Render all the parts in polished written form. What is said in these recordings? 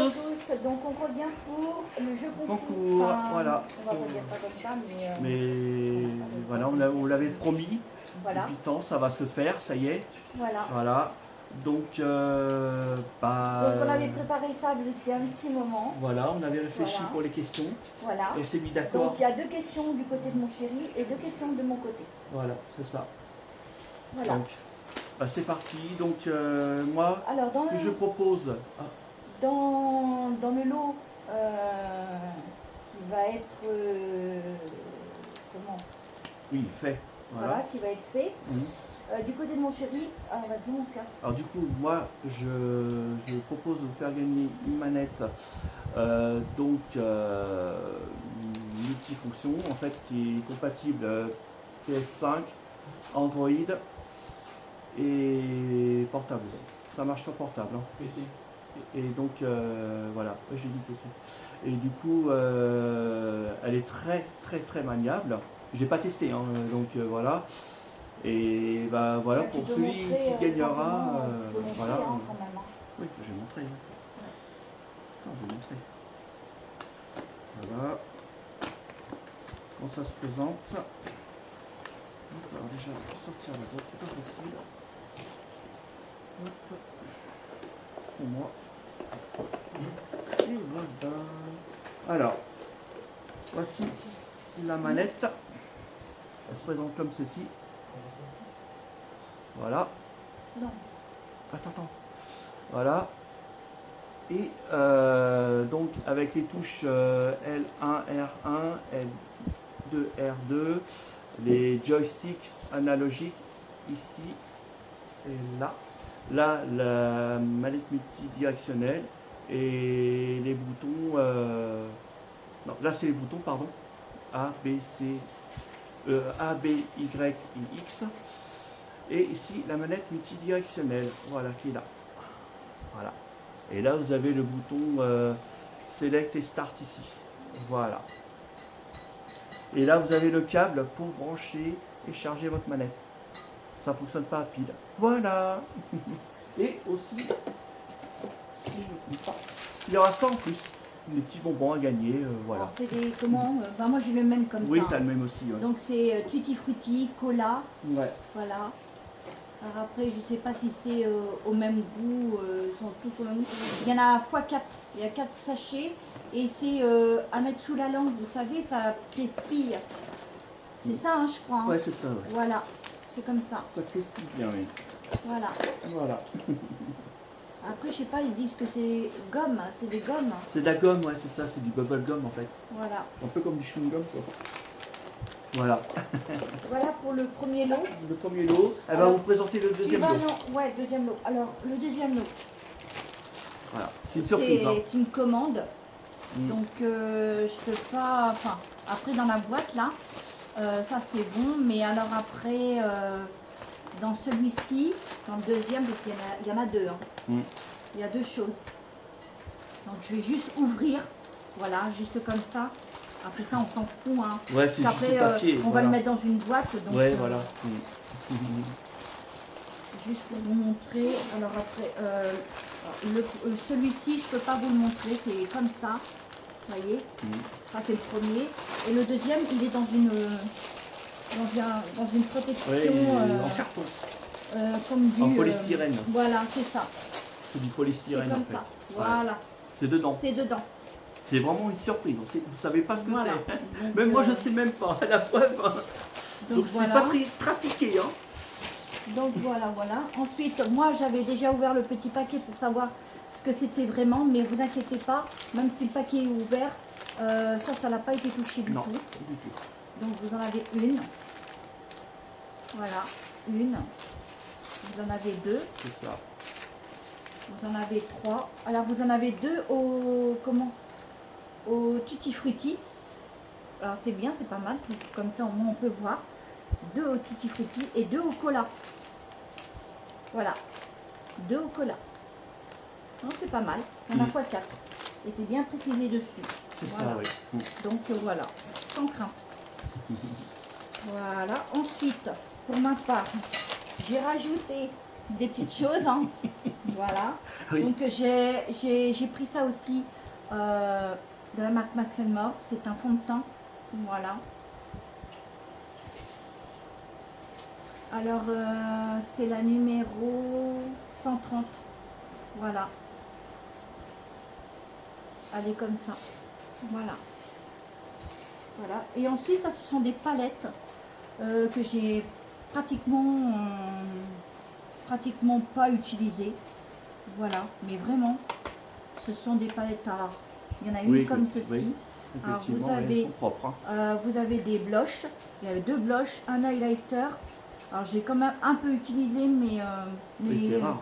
tous. Donc on revient pour le jeu concours. Concours, voilà. On va pas dire ça comme ça, Mais voilà, on l'avait promis. voilà. Depuis le temps, ça va se faire, ça y est. Voilà. Voilà. Donc, Donc on avait préparé ça depuis un petit moment. voilà, on avait réfléchi Voilà. pour les questions. Voilà. Et s'est mis Donc d'accord. il y a 2 questions du côté de mon chéri et 2 questions de mon côté. Voilà, c'est ça. Voilà. Donc, c'est parti. Donc, moi, Alors dans ce que le, je propose. dans le lot qui va être comment Oui, fait. voilà. Qui va être fait. Mhm. Du côté de mon chéri, alors vas-y mon cœur. Alors du coup, moi, je propose de vous faire gagner une manette, multifonction, en fait, qui est compatible PS5, Android et portable aussi. Ça marche sur portable. Hein. PC. Et donc, voilà, j'ai dit PC. Et du coup, elle est très, très, très maniable. J'ai pas testé, hein, donc voilà. Et bah voilà, Tu pour peux celui montrer, qui gagnera, tu peux montrer, voilà. hein, quand même, hein. Oui, je vais montrer. Attends, je vais montrer. Voilà. Comment ça se présente. Alors déjà, je vais sortir la boîte, c'est pas possible. Hop. Pour moi. Et voilà. Alors, voici la manette. Elle se présente comme ceci. Voilà. Non. Attends. Voilà. Et donc avec les touches L1, R1, L2, R2, les joysticks analogiques ici et là. Là, la manette multidirectionnelle et les boutons. Non, là c'est les boutons, pardon. A, B, C, A, B, Y et X. Et ici, la manette multidirectionnelle, voilà, qui est là. Voilà. Et là, vous avez le bouton Select et Start ici. Voilà. Et là, vous avez le câble pour brancher et charger votre manette. Ça ne fonctionne pas à pile. Voilà. Et aussi, si je ne me trompe pas, il y aura ça en plus. Des petits bonbons à gagner, voilà. Alors c'est des comment moi j'ai le même comme Oui, ça. tu as le même aussi. Ouais. Donc c'est Tutti Frutti, Cola. Ouais. Voilà. Alors après, je sais pas si c'est au même goût, ils sont tous au même goût. Il y en a x4, il y a 4 sachets et c'est à mettre sous la langue, vous savez, ça crispille. C'est ça, hein, je crois. Hein. Ouais, c'est ça, ouais. Voilà, c'est comme ça. Ça crispille bien, oui. Voilà. Voilà. Après, je sais pas, ils disent que c'est gomme, c'est des gommes. C'est de la gomme, ouais, c'est ça, c'est du bubble gum en fait. Voilà. Un peu comme du chewing gum, quoi. Voilà. Voilà pour le premier lot. Le premier lot. Elle va vous présenter le deuxième lot. Non, ouais, deuxième lot. Alors, le deuxième lot. Voilà, c'est une surprise. C'est une commande. Mm. Donc, je peux pas. Enfin, après, dans la boîte, là, ça c'est bon. Mais alors, après, dans celui-ci, dans le deuxième, parce qu'il y en a 2. Hein. Mm. Il y a 2 choses. Donc, je vais juste ouvrir. Voilà, juste comme ça. Après ça, on s'en fout. Hein. Ouais, c'est après, juste papier. on va le mettre dans une boîte. Donc, ouais, voilà. Juste pour vous montrer. Alors après, celui-ci, je peux pas vous le montrer. C'est comme ça. Vous voyez. Ça, c'est le premier. Et le deuxième, il est dans une protection. Ouais, en carton. Comme du, en polystyrène. Voilà, c'est ça. C'est du polystyrène C'est comme en fait. ça. Ouais. Voilà. C'est dedans. C'est dedans. C'est vraiment une surprise. Vous ne savez pas ce que Voilà. c'est. Donc, Même moi, je ne sais même pas. La preuve. Donc c'est voilà. pas trafiqué. Hein. Donc voilà. Ensuite, moi, j'avais déjà ouvert le petit paquet pour savoir ce que c'était vraiment. Mais vous inquiétez pas, même si le paquet est ouvert, ça n'a pas été touché du non, tout. du tout. Donc vous en avez une. Voilà, une. Vous en avez 2. C'est ça. Vous en avez 3. Alors vous en avez 2 au Tutti Frutti. Alors c'est bien, c'est pas mal. Comme ça au moins on peut voir. 2 au Tutti Frutti et 2 au cola. Voilà. 2 au cola. Non, c'est pas mal. Il y en a x4. Et c'est bien précisé dessus. C'est voilà. ça, oui. Donc voilà, sans crainte. Voilà. Ensuite, pour ma part, j'ai rajouté des petites choses. Hein. Voilà. Oui. Donc j'ai pris ça aussi de la marque Max More. C'est un fond de teint. Voilà. Alors c'est la numéro 130. Voilà. Elle est comme ça. Voilà. Voilà. Et ensuite, ça, ce sont des palettes que j'ai pratiquement pas utilisées. Voilà. Mais vraiment, ce sont des palettes. Alors, il y en a une Oui, comme oui, ceci. Alors, effectivement, oui, elles sont propres. Hein. vous avez des blushs. Il y a 2 blushs, un highlighter. Alors, j'ai quand même un peu utilisé, mais Oui, c'est rare.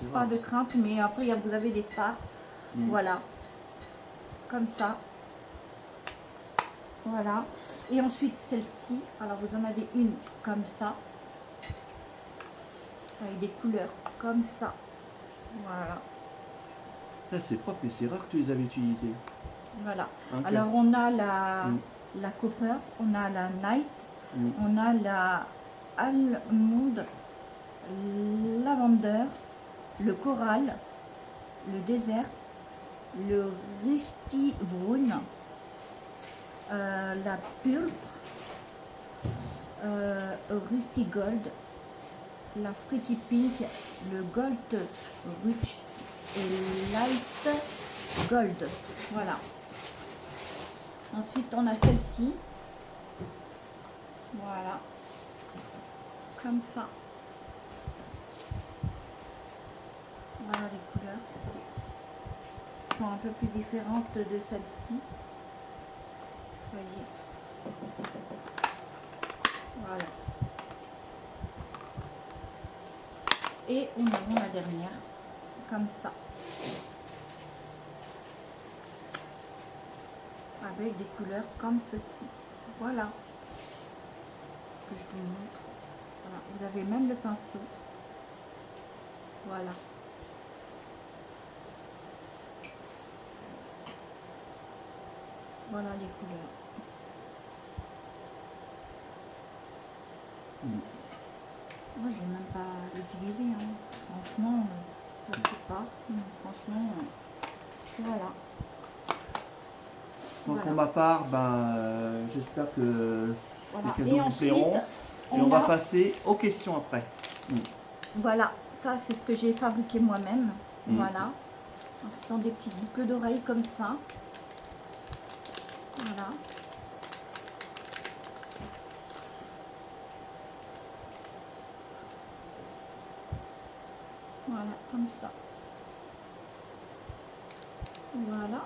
C'est pas rare. de crainte. Mais après, vous avez des fards. Voilà. Comme ça. Voilà. Et ensuite, celle-ci. Alors, vous en avez une comme ça. Avec des couleurs comme ça. Voilà. Là, c'est propre, mais c'est rare que tu les avais utilisées. Voilà. Hein, Alors, on a la, Mm. la copper, on a la night, Mm. on a la allemande, lavender, le coral, le désert, le rusty brune, la pulpe, rusty gold, la fruity pink, le gold rich et light gold. Voilà. Ensuite, on a celle-ci. Voilà. Comme ça. Voilà les couleurs. Elles sont un peu plus différentes de celle-ci. Voyez. Voilà. Et on a la dernière. Comme ça. Avec des couleurs comme ceci. Voilà. Que je vous montre. Voilà. Vous avez même le pinceau. Voilà. Voilà les couleurs. Moi, j'ai même pas utilisé. Hein. Franchement, je ne sais pas. Franchement, voilà. Donc, Voilà. pour ma part, j'espère que ces Voilà. cadeaux Et vous ensuite, plairont. Et on va a, passer aux questions après. voilà, ça c'est ce que j'ai fabriqué moi-même. Mm. Voilà. Alors, ce sont des petites boucles d'oreilles comme ça. Voilà. Voilà, comme ça. Voilà.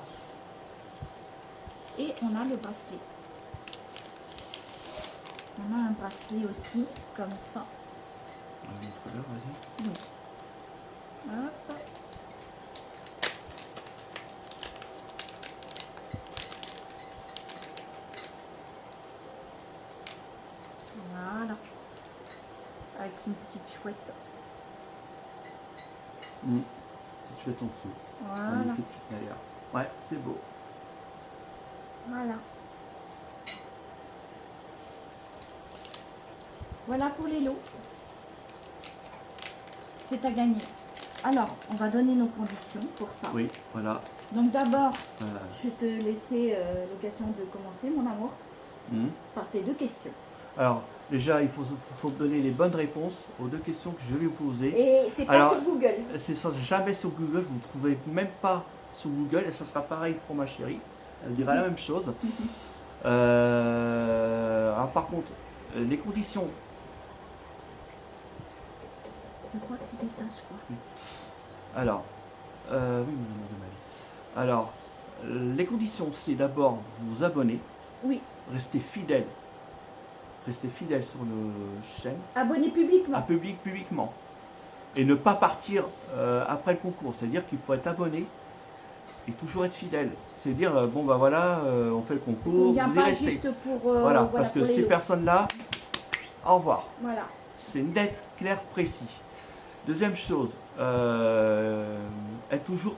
Et on a le bracelet. On a un bracelet aussi, comme ça. Vas-y. Oui. Hop. Voilà. Avec une petite chouette. C'est chouette en dessous. Voilà. Magnifique d'ailleurs. Ouais, c'est beau. Voilà. Voilà pour les lots. C'est à gagner. Alors, on va donner nos conditions pour ça. Oui, voilà. Donc d'abord, Voilà. je vais te laisser l'occasion de commencer, mon amour, par tes 2 questions. Alors, déjà, il faut donner les bonnes réponses aux 2 questions que je vais vous poser. Et c'est pas Alors, sur Google. C'est ça, jamais sur Google, vous ne trouvez même pas sur Google, et ça sera pareil pour ma chérie. Elle dira la même chose. Alors, par contre, les conditions. Je crois que c'était ça, je crois. Alors, oui, madame Marie. Alors, les conditions, c'est d'abord vous abonner, Oui. rester fidèle. Rester fidèle sur le chaîne, Abonné publiquement. publiquement. Et ne pas partir après le concours. C'est-à-dire qu'il faut être abonné et toujours être fidèle. C'est-à-dire, bon bah voilà, on fait le concours, On vient vous y pas restez. juste pour... Voilà, parce que pour les ces lots. personnes-là, au revoir. Voilà. C'est net, clair, précis. Deuxième chose, être toujours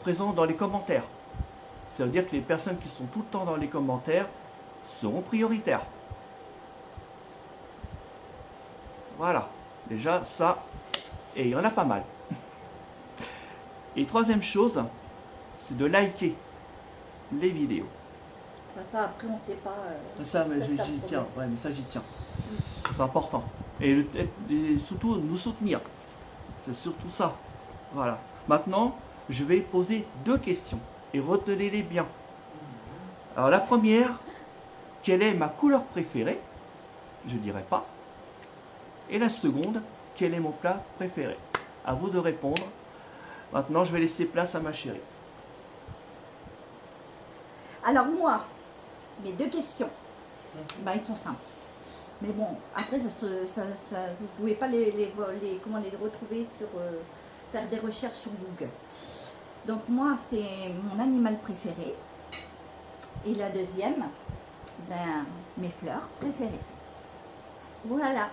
présent dans les commentaires. Ça veut dire que les personnes qui sont tout le temps dans les commentaires seront prioritaires. Voilà, déjà ça, Et il y en a pas mal. Et troisième chose, c'est de liker les vidéos. Ça, après, on sait pas. Ça, mais ça, j'y ça tiens. Ouais, mais ça, j'y tiens. C'est important. Et surtout, nous soutenir. C'est surtout ça. Voilà. Maintenant, je vais poser 2 questions. Et retenez-les bien. Alors, la première, quelle est ma couleur préférée? Je ne dirai pas. Et la seconde, quel est mon plat préféré? À vous de répondre. Maintenant, je vais laisser place à ma chérie. Alors moi, mes 2 questions, bah, ils sont simples. Mais bon, après, vous ne pouvez pas comment les retrouver sur faire des recherches sur Google. Donc moi, c'est mon animal préféré. Et la deuxième, ben, mes fleurs préférées. Voilà.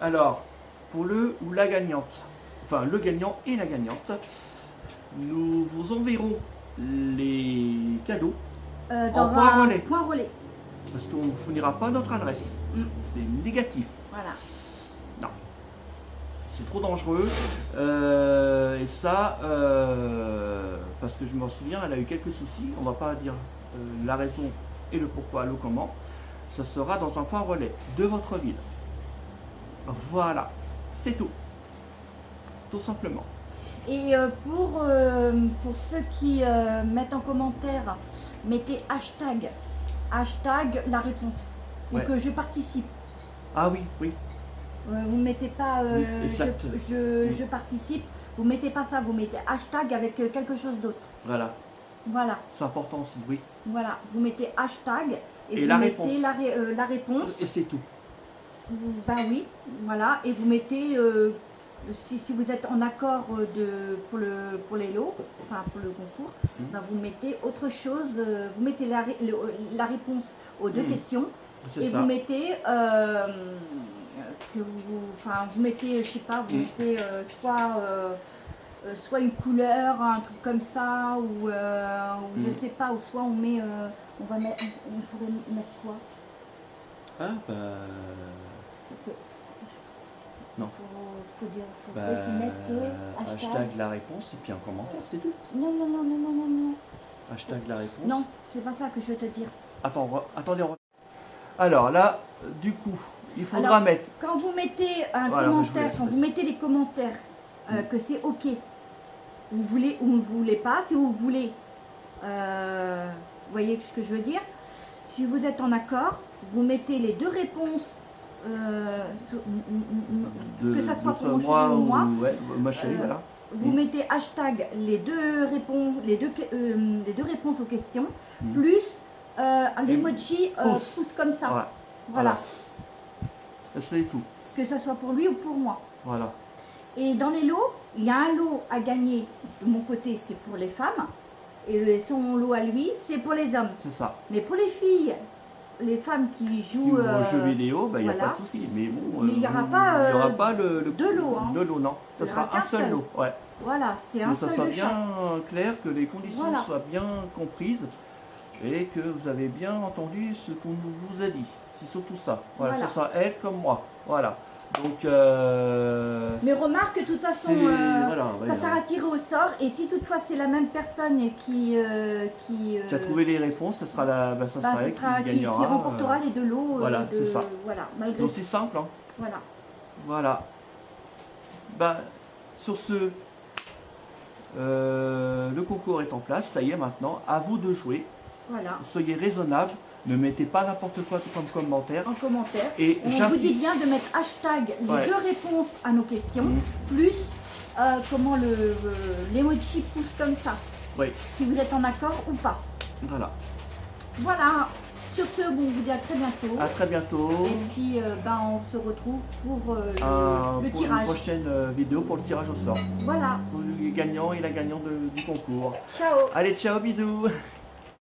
Alors, pour le ou la gagnante, enfin le gagnant et la gagnante, nous vous enverrons les cadeaux Dans point un relais. point relais. Parce qu'on ne vous fournira pas notre adresse. C'est négatif. Voilà. Non. C'est trop dangereux. Et ça, parce que je m'en souviens, elle a eu quelques soucis. On ne va pas dire la raison et le pourquoi, le comment. Ça sera dans un point relais de votre ville. Voilà. C'est tout. Tout simplement. Et pour ceux qui mettent en commentaire, mettez hashtag la réponse. Ou Ouais. que je participe. Ah oui, oui. Vous ne mettez pas Oui, exact. je participe, vous ne mettez pas ça, vous mettez hashtag avec quelque chose d'autre. Voilà. Voilà, C'est important aussi, oui. voilà, vous mettez hashtag et vous la mettez réponse. la réponse. Et c'est tout. Ben oui, voilà, et vous mettez, si vous êtes en accord pour les lots, enfin pour le concours, ben vous mettez autre chose, vous mettez la réponse aux 2 questions. C'est Et ça. vous mettez, vous mettez, je sais pas, vous mettez soit une couleur, un truc comme ça, ou je sais pas, ou soit on met, on pourrait mettre quoi? Ah, bah... Parce que Non. faut dire, faut Bah, qu'ils mettent hashtag la réponse et puis un commentaire, c'est tout. Non, non, non, non, non, non, non. Hashtag la réponse. Non, c'est pas ça que je veux te dire. Attends, attendez. Alors là, du coup, il faudra Alors, mettre... quand vous mettez un Voilà, commentaire, quand vous mettez les commentaires, que c'est OK, vous voulez ou vous ne voulez pas, si vous voulez, vous voyez ce que je veux dire, si vous êtes en accord, vous mettez les 2 réponses, que ça soit pour mon chéri ou moi, ouais, ma chérie, voilà. vous mettez hashtag les 2 réponses, les deux réponses aux questions, plus l'emoji pouce comme ça. Ouais. Voilà. C'est tout. Que ce soit pour lui ou pour moi. Voilà. Et dans les lots, il y a un lot à gagner. De mon côté, c'est pour les femmes. Et son lot à lui, c'est pour les hommes. C'est ça. Mais pour les filles, les femmes qui jouent aux jeux vidéo, il n'y a voilà. pas de souci. Mais bon, Mais il n'y aura pas, le 2 lots. Hein. 2 lots, non. Ça Il y sera aura un qu'un seul seul. lot. Ouais. Voilà, c'est un Que ça seul soit de bien chaque. clair, que les conditions Voilà. soient bien comprises et que vous avez bien entendu ce qu'on vous a dit. C'est surtout ça. Voilà, Voilà. que ce soit elle comme moi. Voilà. Donc, Mais remarque, de toute façon, voilà, ouais, ça sera tiré au sort. Et si toutefois c'est la même personne qui a trouvé les réponses, ce sera, ça sera elle qui gagnera. qui remportera les 2 lots. Voilà, c'est ça. Voilà, malgré C'est aussi simple. Hein. Voilà. Voilà. Bah, sur ce, le concours est en place. Ça y est maintenant. À vous de jouer. Voilà. Soyez raisonnable. Ne mettez pas n'importe quoi comme commentaire. En commentaire. Et on vous dit bien de mettre hashtag les 2 réponses à nos questions, plus comment l'emoji pouce comme ça. Oui. Si vous êtes en accord ou pas. Voilà. Voilà. Sur ce, bon, on vous dit à très bientôt. À très bientôt. Et puis, on se retrouve pour le pour tirage. une prochaine vidéo pour le tirage au sort. Voilà. Pour le gagnant et la gagnante du concours. Ciao. Allez, ciao, bisous.